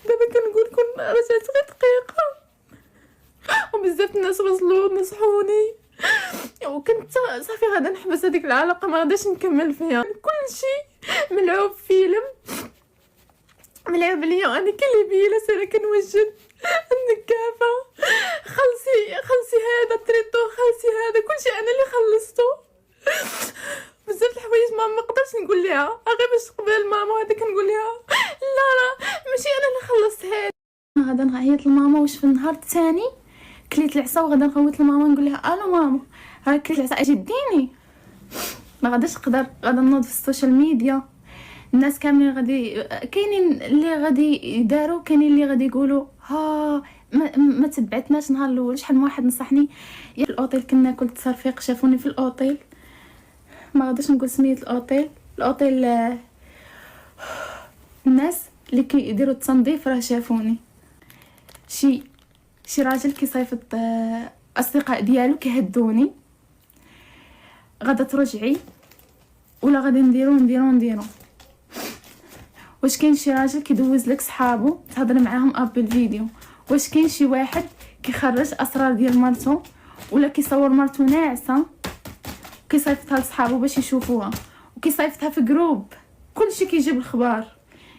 دابا كنقول كون رجعت غير دقيقه وبزاف الناس غزلوا نصحوني، وكنت صافي غادا نحبس هذيك العلاقه، ما غاداش نكمل فيها. كلشي ملعوب فيلم ملعوب عليا، انا كليبيه سير كنوجد النكافه، خلصي هذا تريطو، خلصي هذا كلشي انا اللي خلصتو. بزاف الحوايج ما نقدرش نقول لها غير باش تقبل ماما، هذا كنقول لها لا ماشي انا اللي خلصت هذا. غادا نعيط لماما واش في النهار الثاني كليت العصا، وغادا نغوت لماما نقول لها الو ماما ها كليت العصا اجي ديني. ما غاداش نقدر، غادا نوض في السوشيال ميديا، الناس كاملين غادي كاينين اللي غادي يداروا، كاينين اللي غادي يقولوا ها ما تبعتناش نهار الاول. شحال من واحد نصحني في الاوتيل كنا ناكل تصرفيق، شافوني في الاوتيل، ما غاداش نقول سميه الاوتيل الناس اللي كيديروا التنظيف راه شافوني. شي راجل كيصيفط اصدقاء ديالو كيهدوني، غادا ترجعي ولا غادي نديرو. واش كاين شي راجل كيدوز لك صحابو تهضر معاهم بالفيديو؟ واش كاين شي واحد كيخرج اسرار ديال مرتو ولا كيصور مرتو ناعسه كيصيفطها لصحابو باش يشوفوها، وكيصيفطها في جروب؟ كلشي كيجيب الخبار،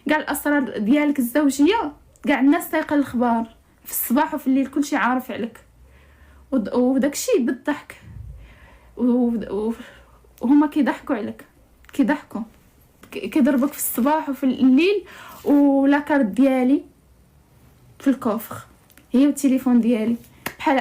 كاع الاسرار ديالك الزوجيه، كاع الناس سايقه الخبار في الصباح وفي الليل، كلشي عارف عليك. وداكشي بالضحك، وهما كيضحكوا عليك، كيضربوك في الصباح وفي الليل. ولا كارت ديالي في الكوفر هي والتليفون ديالي بحال